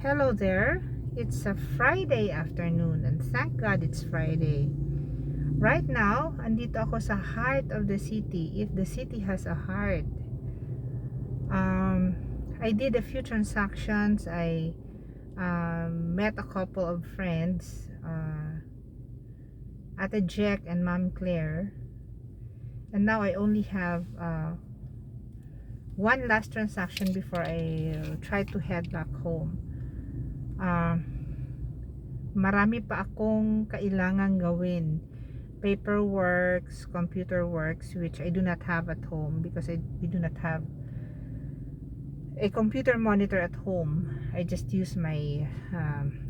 Hello there. It's a Friday afternoon and thank God it's Friday. Right now, andito ako sa heart of the city. If the city has a heart. I did a few transactions. I met a couple of friends. Ate Jack and Mom Claire. And now I only have one last transaction before I try to head back home. Marami pa akong kailangang gawin, paperworks, computer works, which I do not have at home because we do not have a computer monitor at home. I just use my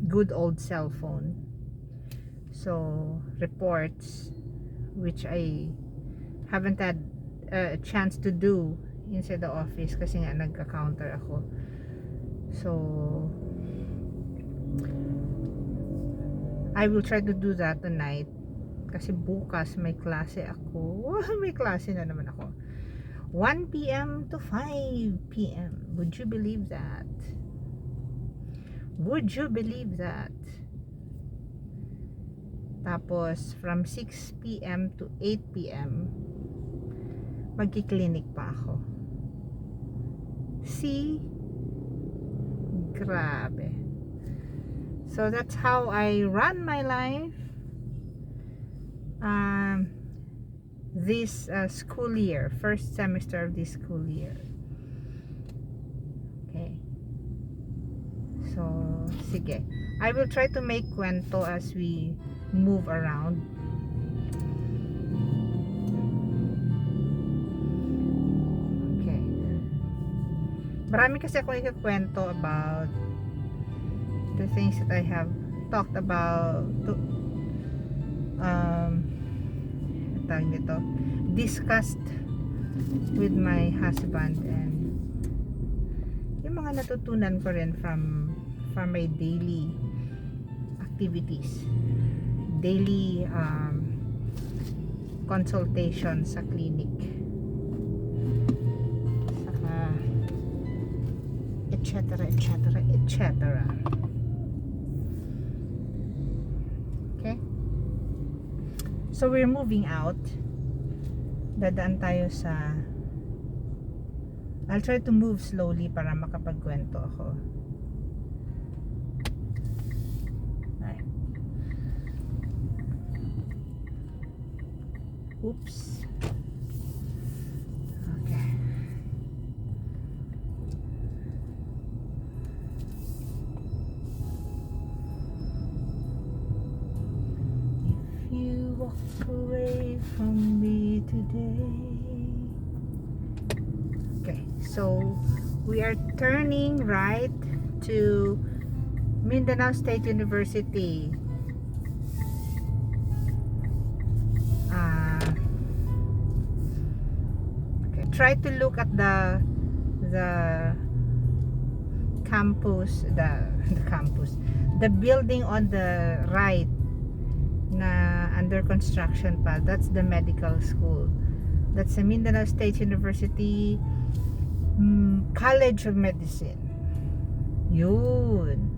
good old cell phone. So reports, which I haven't had a chance to do inside the office kasi nga nagka-counter ako. So I will try to do that tonight kasi bukas may klase ako. May klase na naman ako. 1 p.m. to 5 p.m. Would you believe that? Would you believe that? Tapos from 6 p.m. to 8 p.m. magki-clinic pa ako. See? Grabe. So that's how I run my life this school year, first semester of this school year. Okay. So, sige. I will try to make kwento as we move around. Okay. Marami kasi ako ikakwento about the things that I have talked about tawag nito, discussed with my husband, and yung mga natutunan ko rin from my daily activities, daily consultation sa clinic, saka etc etc etc. Okay, so we're moving out. Dadaan tayo sa, I'll try to move slowly para makapagkwento ako. Ay. Oops. Okay. If you walk away from me today. Okay, so we are turning right to Mindanao State University. Okay, try to look at the campus, the building on the right na under construction pa. That's the medical school. That's the Mindanao State University College of Medicine. Yun.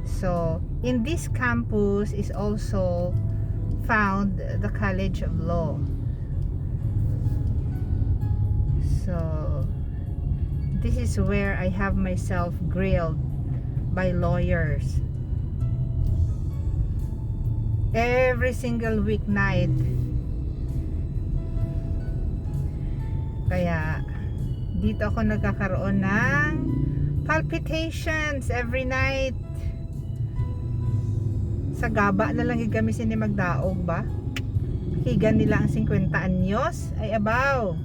So in this campus is also found the College of Law. So this is where I have myself grilled by lawyers every single weeknight. Kaya dito ako nagkakaroon ng palpitations every night. Sa gaba na lang igamisin ni magdaog ba? Higan nila ang 50 anyos ay abaw.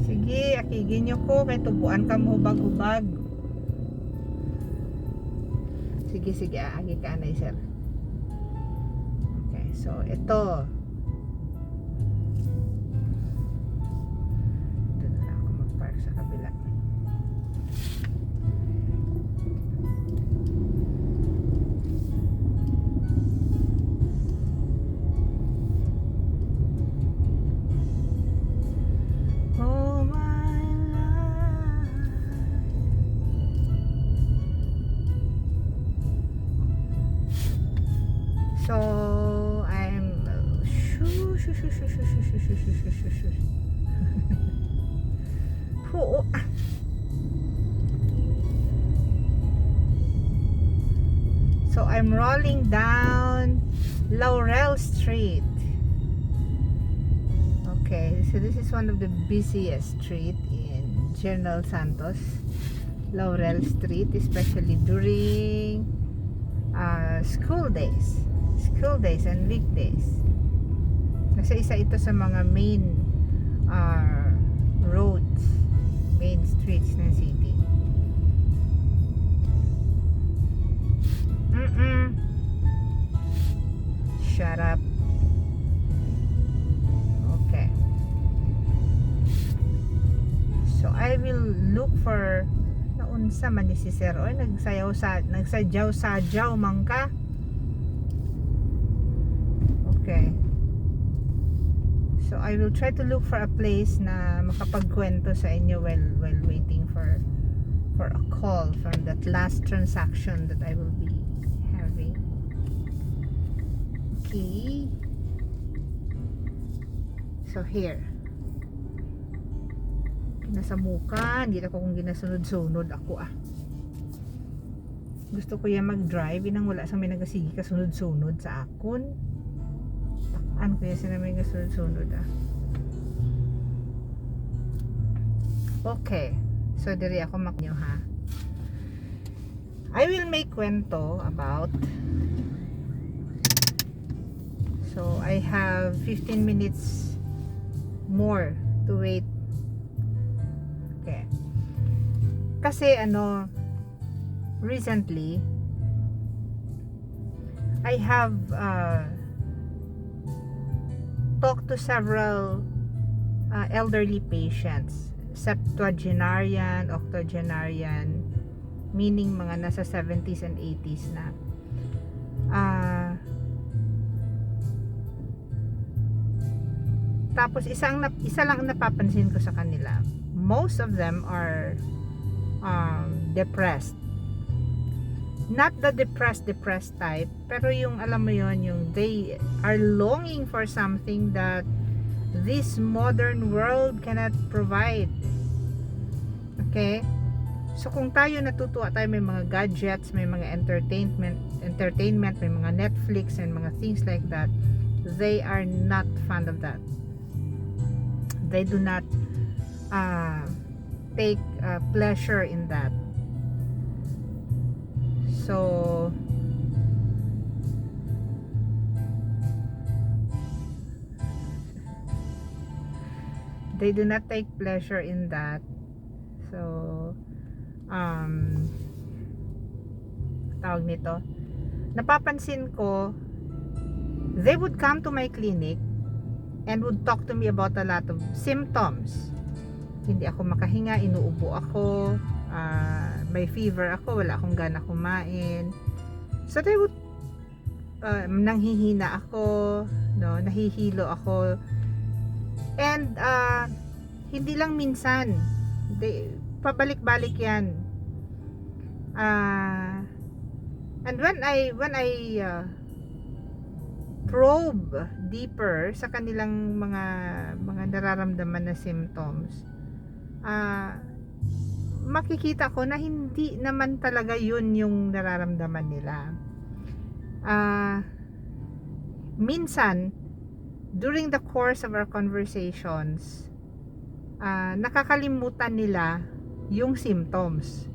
Sige, akigin nyo ko kay tubuan ka mo hubag-hubag. Sige, agi ka na, sir. Okay, so ito. Ito na ako mag-park sa kabila. shush. Oo. So I'm rolling down Laurel Street. Okay, so this is one of the busiest street in General Santos, Laurel Street, especially during school days and weekdays. Kasi isa ito sa mga main roads, main streets ng city. Shut up. Okay. So I will look for naunsa man ni si Sir. Oy, nagsadyaw man ka. Okay. So I will try to look for a place na makapagkwento sa inyo while waiting for a call from that last transaction that I will be having. Okay. So here. Ginasamukan, hindi ako kung ginasunod-sunod ako Gusto ko yan mag-drive, inang wala sa may nagasigi kasunod-sunod sa akon. Ano kaya sila may kasunod-sunod Okay. So diri ako maknyo ha. I will make kwento about. So I have 15 minutes more to wait. Okay. Kasi recently I have talked to several elderly patients, septuagenarian, octogenarian, meaning mga nasa 70s and 80s na. Tapos isa lang ang napapansin ko sa kanila. Most of them are depressed. Not the depressed type, pero yung alam mo yon, yung they are longing for something that this modern world cannot provide. Okay? So kung tayo natutuwa tayo may mga gadgets, may mga entertainment, may mga Netflix and mga things like that, they are not fond of that. They do not take pleasure in that. So they do not take pleasure in that. So tawag nito, napapansin ko, they would come to my clinic and would talk to me about a lot of symptoms. Hindi ako makahinga, inuubo ako, may fever ako, wala akong gana kumain. So they would nanghihina ako, no, nahihilo ako. And hindi lang minsan, pabalik-balik yan. And when I probe deeper sa kanilang mga nararamdaman na symptoms, makikita ko na hindi naman talaga yun yung nararamdaman nila. Minsan during the course of our conversations, nakakalimutan nila yung symptoms.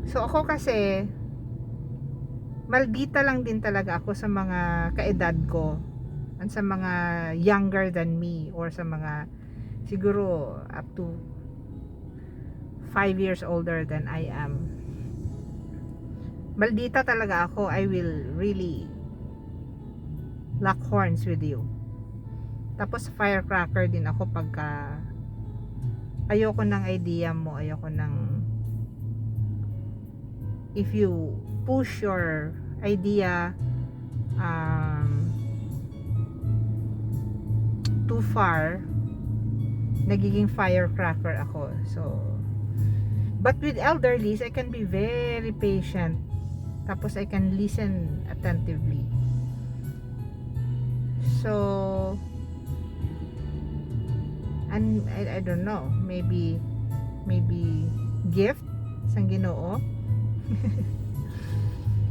So ako kasi maldita lang din talaga ako sa mga kaedad ko at sa mga younger than me, or sa mga siguro up to 5 years older than I am. Maldita talaga ako. I will really lock horns with you. Tapos firecracker din ako pagka ayoko ng idea mo, ayoko ng if you push your idea too far, nagiging firecracker ako. So but with elderlies, I can be very patient. Tapos I can listen attentively. So and I don't know, maybe gift sang Ginoo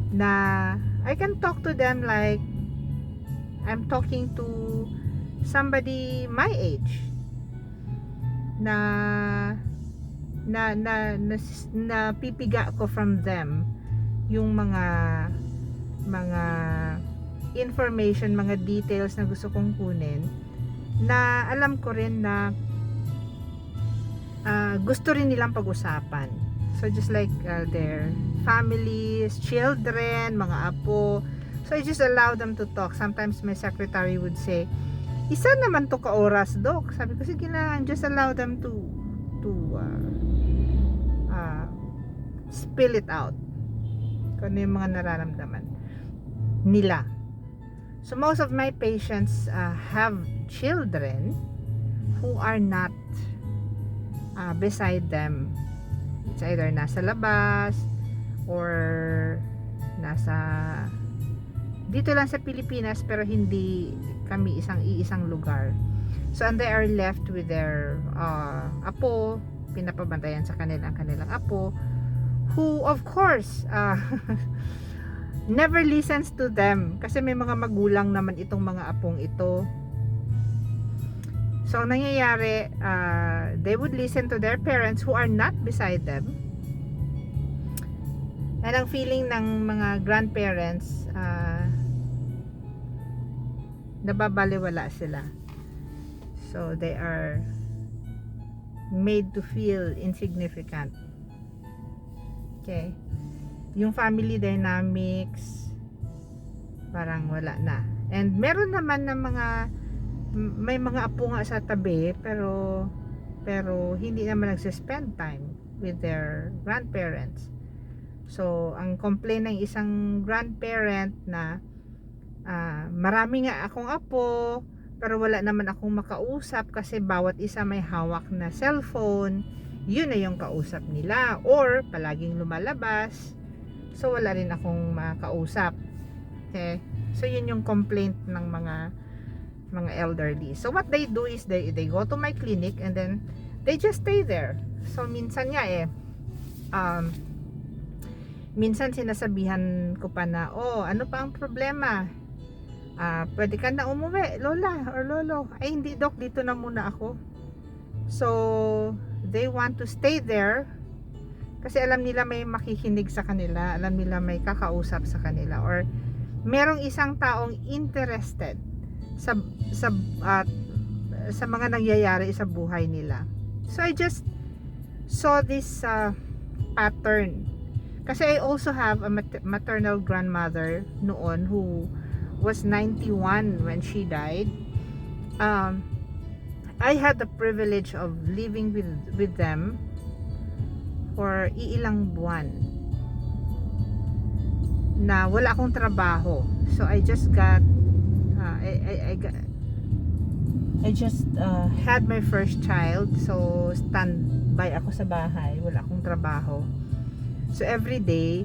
na I can talk to them like I'm talking to somebody my age, na na pipiga ko from them yung mga information, mga details na gusto kong kunin, na alam ko rin na gusto rin nilang pag-usapan. So just like their families, children, mga apo. So I just allow them to talk. Sometimes my secretary would say, isa naman to ka oras, Doc. Sabi ko, sige lang, just allow them to spill it out kung ano yung mga nararamdaman nila. So most of my patients have children who are not beside them. It's either nasa labas or nasa dito lang sa Pilipinas, pero hindi kami iisang lugar. So and they are left with their apo, pinapabantayan sa kanilang apo, who of course never listens to them, kasi may mga magulang naman itong mga apong ito. So ang nangyayari, they would listen to their parents who are not beside them. And ang feeling ng mga grandparents, nababaliwala sila. So they are made to feel insignificant. Okay. Yung family dynamics parang wala na. And meron naman na may mga apo nga sa tabi, pero hindi naman nagse-spend time with their grandparents. So ang complaint ng isang grandparent na marami nga akong apo, pero wala naman akong makausap kasi bawat isa may hawak na cellphone. Yun na yung kausap nila, or palaging lumalabas, so wala rin akong makausap. Okay, so yun yung complaint ng mga elderly. So what they do is they go to my clinic and then they just stay there. So minsan nga minsan sinasabihan ko pa na, ano pa ang problema? Pwede ka na umuwi, lola or lolo. Ay hindi, doc, dito na muna ako. So they want to stay there kasi alam nila may makikinig sa kanila, alam nila may kakausap sa kanila, or merong isang taong interested sa mga nangyayari sa buhay nila. So I just saw this pattern. Kasi I also have a maternal grandmother noon who was 91 when she died. I had the privilege of living with them for ilang buwan na wala akong trabaho. So I just got I just had my first child, so standby ako sa bahay, wala akong trabaho. So every day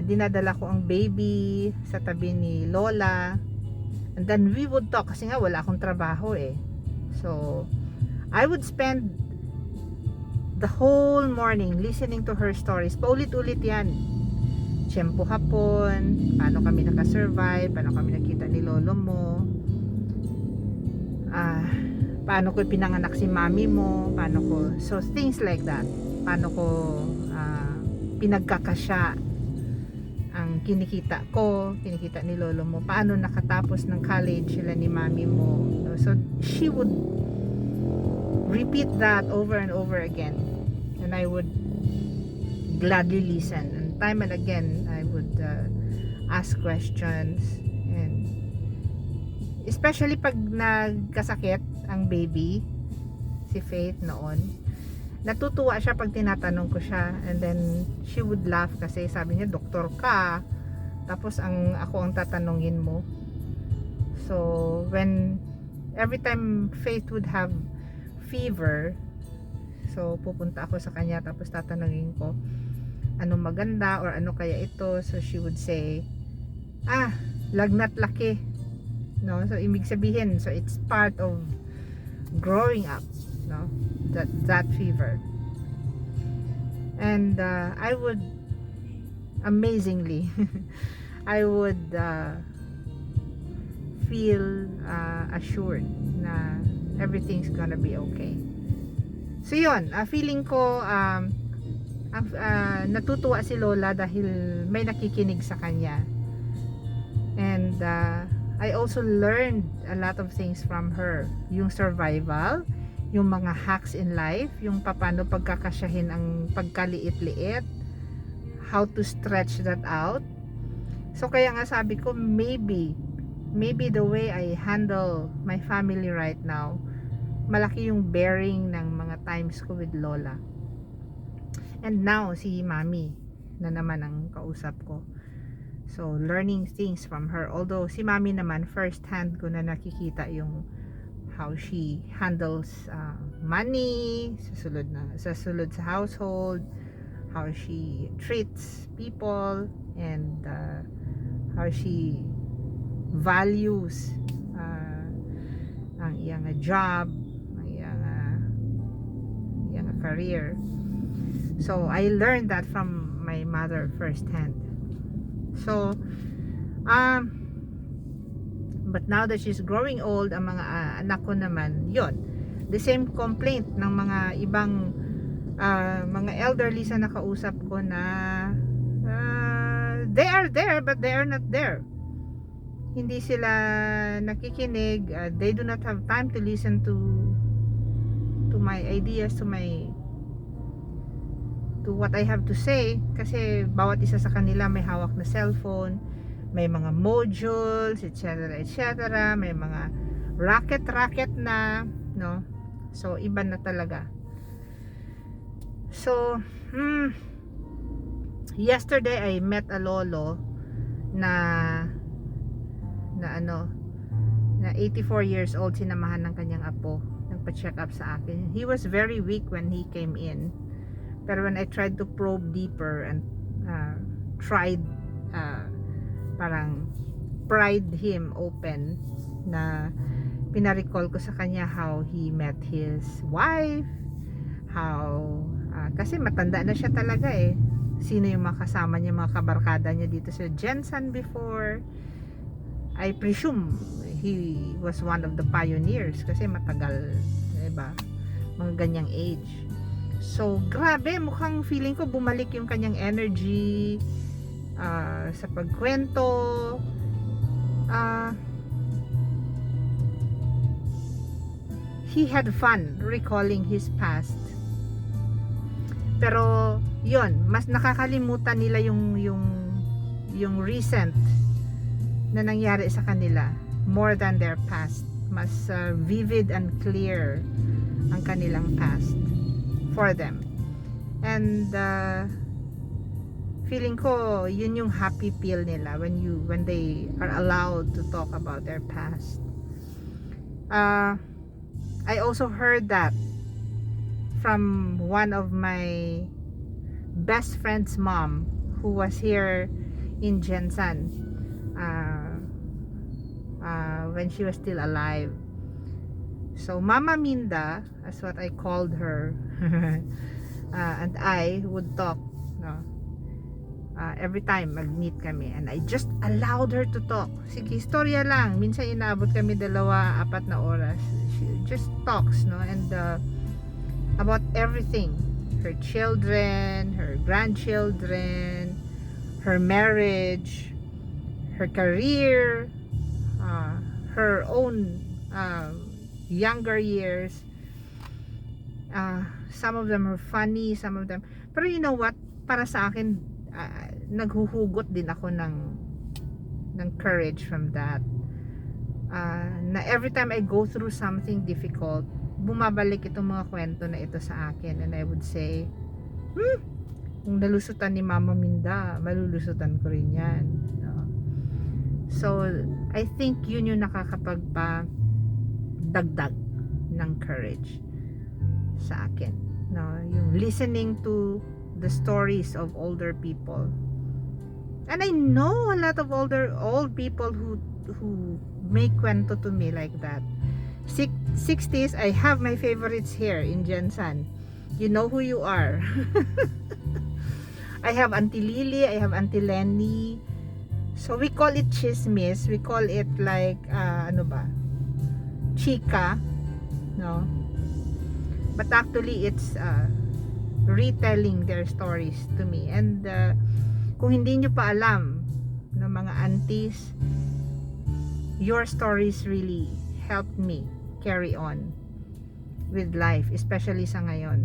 dinadala ko ang baby sa tabi ni lola, and then we would talk kasi nga wala akong trabaho eh. So I would spend the whole morning listening to her stories. Paulit-ulit yan. Tiyempo hapon, paano kami nakasurvive, paano kami nakita ni lolo mo, paano ko pinanganak si mami mo, paano ko, so things like that. Paano ko pinagkakasya ang kinikita ni lolo mo, paano nakatapos ng college sila ni mami mo. So she would repeat that over and over again, and I would gladly listen, and time and again I would ask questions. And especially pag nagkasakit ang baby, si Faith noon, natutuwa siya pag tinatanong ko siya, and then she would laugh kasi sabi niya, doktor ka, tapos ako ang tatanungin mo. So when every time Faith would have fever, so pupunta ako sa kanya, tapos tatanungin ko ano maganda or ano kaya ito. So she would say, lagnat laki, no? So ibig sabihin, so it's part of growing up, no, that fever. And I would amazingly I would feel assured na everything's gonna be okay. So yun, feeling ko natutuwa si Lola dahil may nakikinig sa kanya. And I also learned a lot of things from her. Yung survival, yung mga hacks in life, yung paano pagkakasyahin ang pagkaliit-liit, how to stretch that out. So kaya nga sabi ko, maybe the way I handle my family right now, malaki yung bearing ng mga times ko with Lola. And now si Mami na naman ang kausap ko. So learning things from her. Although si Mami naman, first hand ko na nakikita yung how she handles money sa sulod sa household, how she treats people, and how she values ang iyang job, ang iyang career. So I learned that from my mother firsthand. So but now that she's growing old, ang mga anak ko naman, yon, the same complaint ng mga ibang mga elderly sa nakausap ko na they are there but they are not there. Hindi sila nakikinig. They do not have time to listen to my ideas, to what I have to say, kasi bawat isa sa kanila may hawak na cellphone, may mga modules, etc., may mga racket na, no? So iba na talaga. So yesterday I met a lolo na 84 years old, sinamahan ng kanyang apo, nagpa-check up sa akin. He was very weak when he came in, pero when I tried to probe deeper and tried parang pried him open, na pinarecall ko sa kanya how he met his wife, how kasi matanda na siya talaga eh. Sino yung mga kasama niya, mga kabarkada niya dito sa Jensen before. I presume he was one of the pioneers kasi matagal, diba, mga ganyang age. So grabe, mukhang feeling ko bumalik yung kanyang energy sa pagkwento. He had fun recalling his past. Pero yon, mas nakakalimutan nila yung recent na nangyari sa kanila more than their past. Mas vivid and clear ang kanilang past for them. And feeling ko yun yung happy pill nila when they are allowed to talk about their past. I also heard that from one of my best friend's mom who was here in Jensen when she was still alive. So Mama Minda, as what I called her, and I would talk, no, every time mag-meet kami, and I just allowed her to talk. Sige, istorya lang. Minsan inaabot kami 2-4 na oras. She just talks, no, and about everything, her children, her grandchildren, her marriage, her career, her own younger years. Some of them are funny, some of them, pero you know what, para sa akin, naghuhugot din ako ng courage from that. Na every time I go through something difficult, bumabalik itong mga kwento na ito sa akin, and I would say, kung nalusutan ni Mama Minda, malulusutan ko rin yan, no? So I think yun yung nakakapagpa-dagdag ng courage sa akin, no? Yung listening to the stories of older people. And I know a lot of old people who make kwento to me like that. 60s, I have my favorites here in Jensan. You know who you are. I have Auntie Lily, I have Auntie Lenny. So we call it chismis. We call it like ano ba? Chika, no? But actually it's retelling their stories to me. And kung hindi nyo pa alam, no, mga aunties, your stories really helped me carry on with life, especially sa ngayon.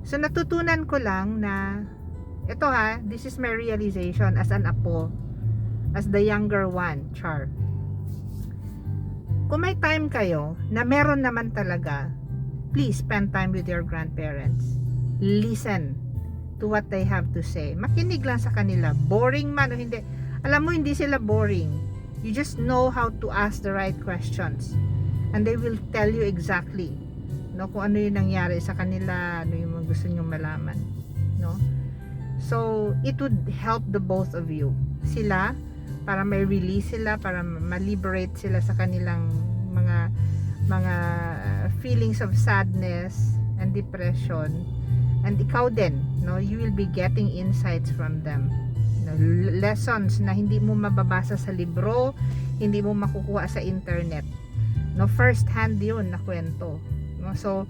So natutunan ko lang na ito this is my realization as an apo, as the younger one, Char. Kung may time kayo na meron naman talaga, please spend time with your grandparents. Listen to what they have to say. Makinig lang sa kanila. Boring man o hindi. Alam mo, hindi sila boring. You just know how to ask the right questions. And they will tell you exactly, no, kung ano yung nangyari sa kanila, ano yung gusto nyo malaman. No? So, it would help the both of you. Sila, para may release sila, para ma-liberate sila sa kanilang mga feelings of sadness and depression. And ikaw din, no, you will be getting insights from them. No, lessons na hindi mo mababasa sa libro, hindi mo makukuha sa internet. No, first hand 'yun na kwento. No, so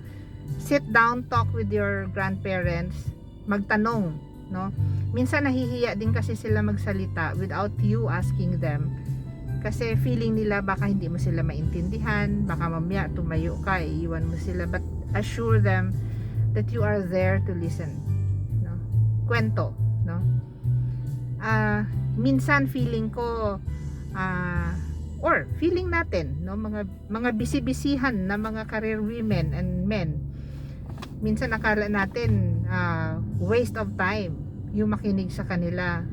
sit down, talk with your grandparents, magtanong, no? Minsan nahihiya din kasi sila magsalita without you asking them. Kasi feeling nila baka hindi mo sila maintindihan, baka mamaya tumayo ka, iiwan mo sila. But assure them that you are there to listen, no? Kwento, no? Minsan feeling ko or feeling natin, no, mga bisibisihan na mga career women and men, minsan akala natin waste of time yung makinig sa kanila.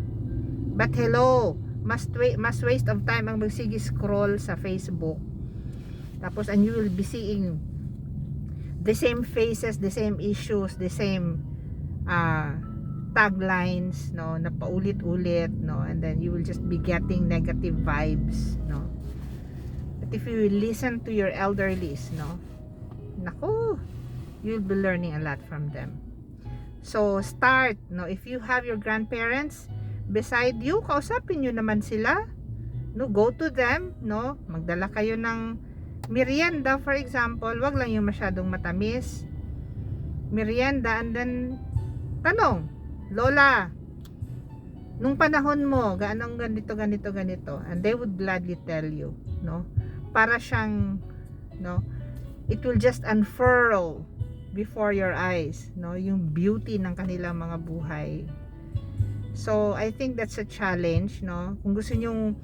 But hello, mas waste of time ang magsige scroll sa Facebook. Tapos and you will be seeing the same faces, the same issues, the same taglines, no, na paulit-ulit, no, and then you will just be getting negative vibes, no. But if you listen to your elderlies, no, nako, you'll be learning a lot from them. So start, no, if you have your grandparents beside you, kausapin nyo naman sila, no, go to them, no, magdala kayo ng merienda, for example. Wag lang yung masyadong matamis, merienda, and then tanong, Lola, nung panahon mo gaano ganito, and they would gladly tell you, no, para siyang, no, it will just unfurl before your eyes, no, yung beauty ng kanilang mga buhay. So I think that's a challenge, no, kung gusto nyong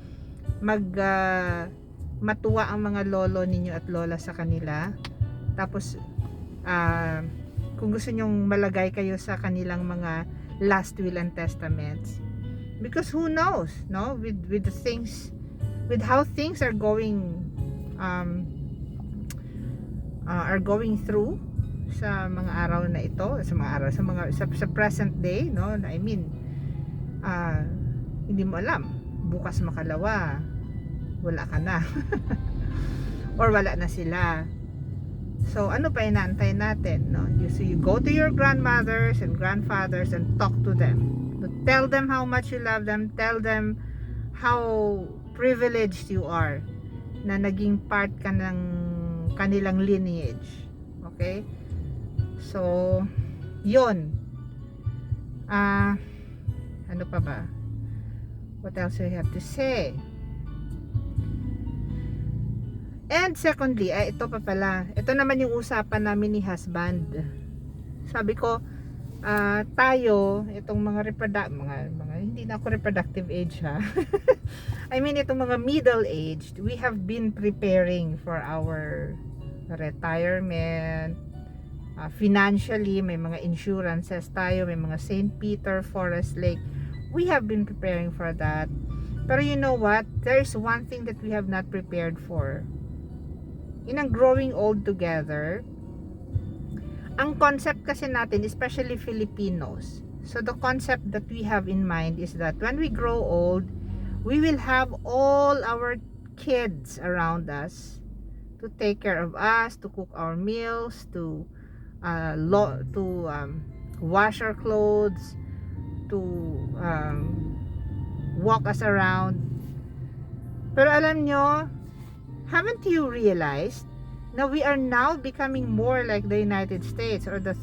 matuwa ang mga lolo ninyo at lola sa kanila, tapos kung gusto nyong malagay kayo sa kanilang mga last will and testaments, because who knows, no, with the things, with how things are going through sa mga araw na ito, sa present day, no, I mean, hindi mo alam, bukas makalawa wala ka na or wala na sila. So ano pa inaantay natin, no? So you go to your grandmothers and grandfathers and talk to them. Tell them how much you love them. Tell them how privileged you are na naging part ka ng kanilang lineage. Okay? So yon. Ano pa ba? What else do I have to say? And secondly, ito pa pala. Ito naman yung usapan namin ni husband. Sabi ko, tayo, itong mga hindi na ako reproductive age ha. I mean, itong mga middle-aged, we have been preparing for our retirement. Financially, may mga insurances tayo, may mga St. Peter, Forest Lake. We have been preparing for that. Pero you know what? There's one thing that we have not prepared for. In ang growing old together, ang concept kasi natin, especially Filipinos, so the concept that we have in mind is that when we grow old, we will have all our kids around us, to take care of us, to cook our meals, to wash our clothes, to walk us around. Pero alam nyo, haven't you realized na we are now becoming more like the United States or the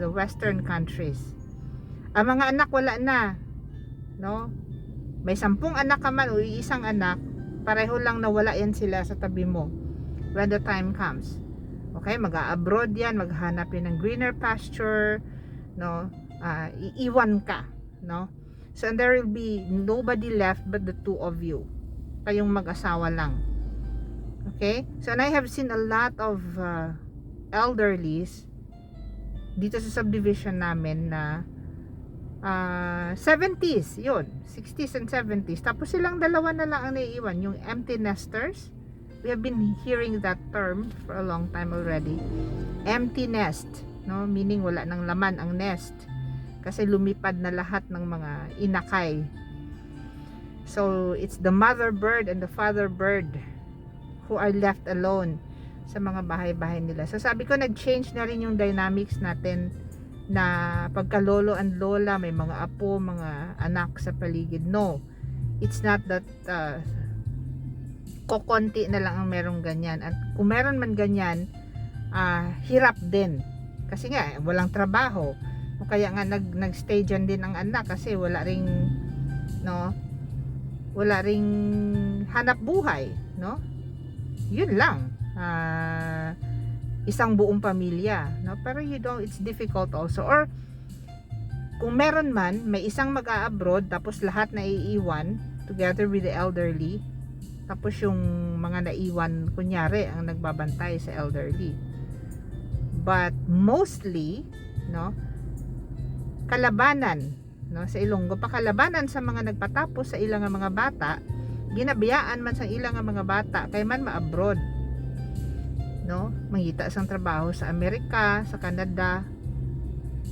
Western countries? Ang mga anak wala na, no? May 10 anak ka man o isang anak, pareho lang nawala yan sila sa tabi mo when the time comes. Okay, mag-a-abroad yan, maghanap yan ng greener pasture, no? Iiwan ka, no? So and there will be nobody left but the two of you, kayong mag-asawa lang. Okay, so and I have seen a lot of elderlies dito sa subdivision namin na 70s, yun, 60s and 70s, tapos silang dalawa na lang ang naiiwan, yung empty nesters. We have been hearing that term for a long time already. Empty nest, no? Meaning wala nang laman ang nest kasi lumipad na lahat ng mga inakay. So it's the mother bird and the father bird who are left alone sa mga bahay-bahay nila. So sabi ko, nag-change na rin yung dynamics natin na pagka lolo and lola, may mga apo, mga anak sa paligid. No, it's not that kokonti na lang ang merong ganyan. At kung meron man ganyan, hirap din. Kasi nga, walang trabaho. O kaya nga nag-stay dyan din ang anak kasi wala ring, no, wala ring hanap buhay, no? Yun lang. Isang buong pamilya, no? Pero it's difficult also. Or kung meron man, may isang mag-a-abroad tapos lahat na iiwan together with the elderly. Tapos yung mga naiwan, kunyari, ang nagbabantay sa elderly. But mostly, no, kalabanan, no, sa Ilonggo, pakalabanan sa mga nagpatapos sa ilang mga bata, ginabiyaan man sa ilang mga bata, kay man ma-abroad, no, mangita sang trabaho sa Amerika, sa Canada.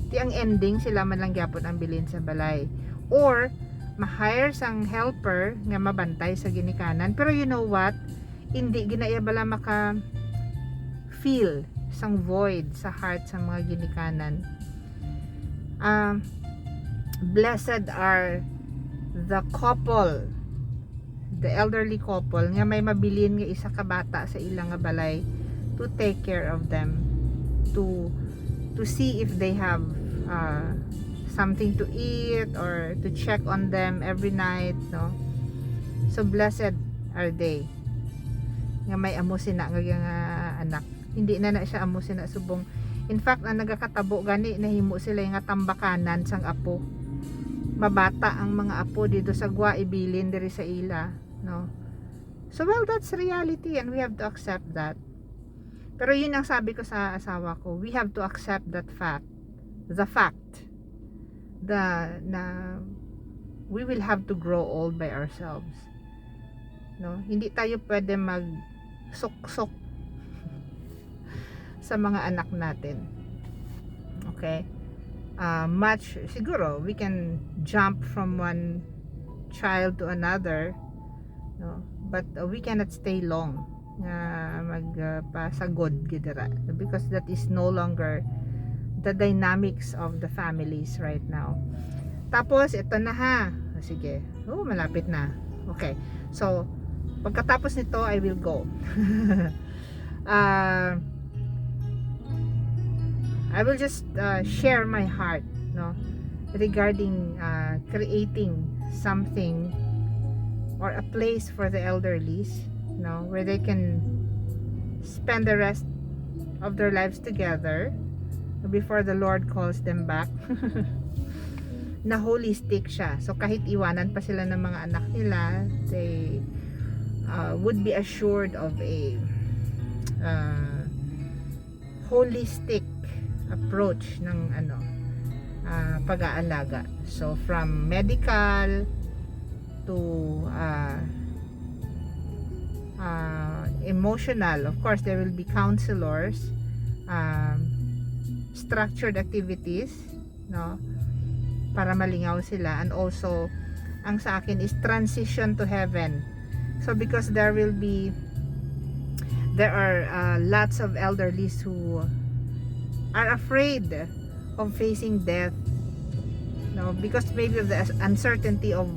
Ti ang ending, sila man lang gyapon ang bilin sa balay. Or ma-hire sang helper nga mabantay sa ginikanan. Pero you know what? Hindi ginaya bala maka feel sang void sa heart sa mga ginikanan. Blessed are the couple, the elderly couple nga may mabilin nga isa ka bata sa ilang nga balay to take care of them, to see if they have something to eat or to check on them every night, no? So blessed are they nga may amo sina nga anak. Hindi na siya amo sina subong. In fact, ang nagakatabo gani nahimo sila nga tambakanan sang apo. Mabata ang mga apo dito sa gwa ibilin diri sa ila, no? So well, that's reality and we have to accept that. Pero yun ang sabi ko sa asawa ko, we have to accept that fact. The fact na we will have to grow old by ourselves, no? Hindi tayo pwede mag sok-sok sa mga anak natin. Okay, much siguro we can jump from one child to another, no, but we cannot stay long magpasagod gidera, because that is no longer the dynamics of the families right now. Tapos ito na ha. Sige. Malapit na. Okay. So pagkatapos nito I will go. I will just share my heart, no, regarding creating something or a place for the elderlies, no, where they can spend the rest of their lives together before the Lord calls them back. Na holistic siya. So kahit iwanan pa sila ng mga anak nila, they would be assured of a holistic approach ng pag-aalaga. So from medical to emotional, of course there will be counselors, structured activities, no, para malingaw sila, and also ang sa akin is transition to heaven. So because there will be there are lots of elderlies who are afraid of facing death, no, because maybe of the uncertainty of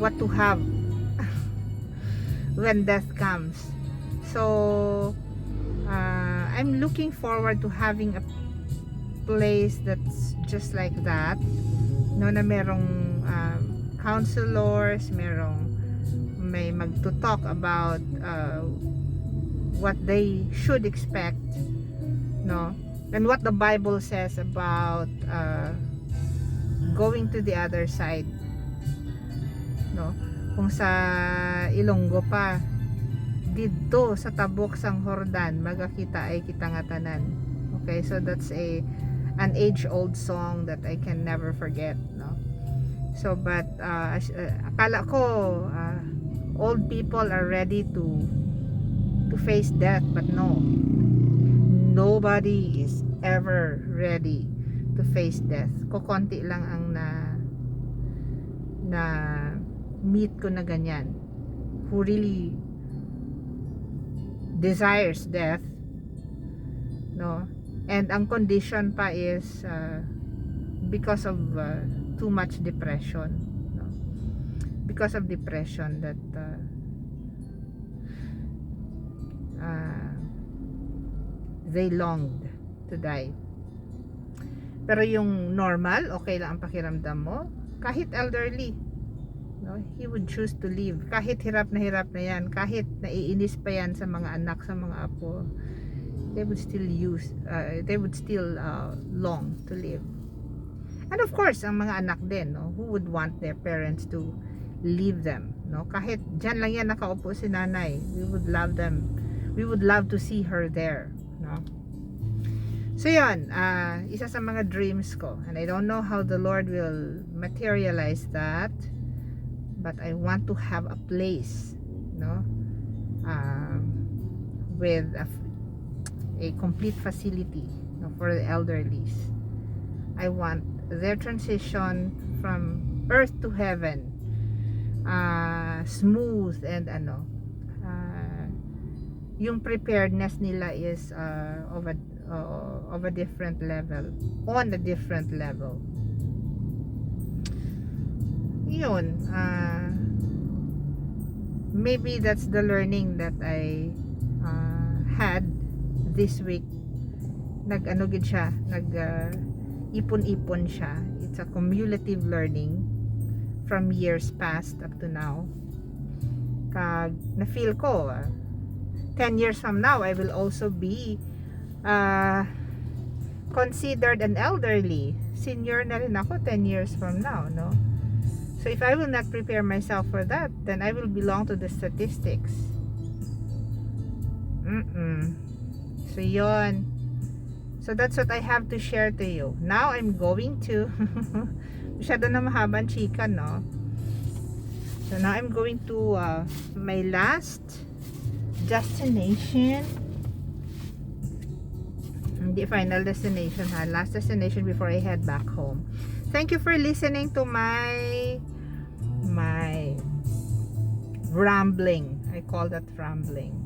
what to have when death comes. So I'm looking forward to having a place that's just like that, no, na merong counselors, may magto-talk about what they should expect, no, and what the Bible says about going to the other side, no. Kung sa Ilonggo pa, didto sa tabok sang Hordan magakita ay kita nga tanan. Okay, so that's an age old song that I can never forget, no. So but akala ko old people are ready to face death, but no, nobody is ever ready to face death. Kukonti lang ang na meet ko na ganyan who really desires death, no. And ang condition pa is because of too much depression, no? Because of depression that they longed to die. Pero yung normal, okay lang ang pakiramdam mo, kahit elderly, no, he would choose to live. Kahit hirap na yan, kahit naiinis pa yan sa mga anak, sa mga apo, they would still long to live. And of course, ang mga anak din, no, who would want their parents to leave them, no? Kahit dyan lang yan nakaupo si nanay, we would love to see her there, no? So yun, isa sa mga dreams ko, and I don't know how the Lord will materialize that, but I want to have a place, no, with a complete facility, no, for the elderlies. I want their transition from earth to heaven smooth, and yung preparedness nila is of a different level, on a different level. Yun, maybe that's the learning that I had this week. Nag-ipon-ipon siya. It's a cumulative learning from years past up to now. Kag na-feel ko 10 years from now I will also be considered an elderly. Senior na rin ako 10 years from now, no? So if I will not prepare myself for that, then I will belong to the statistics. So yun. So that's what I have to share to you. Now I'm going to masyado na mahaba ang chika, no? So now I'm going to my last destination. Hindi final destination, ha? Last destination before I head back home. Thank you for listening to my rambling. I call that rambling.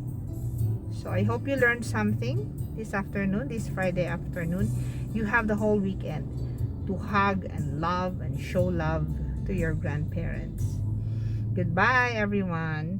So I hope you learned something this afternoon, this Friday afternoon. You have the whole weekend to hug and love and show love to your grandparents. Goodbye, everyone.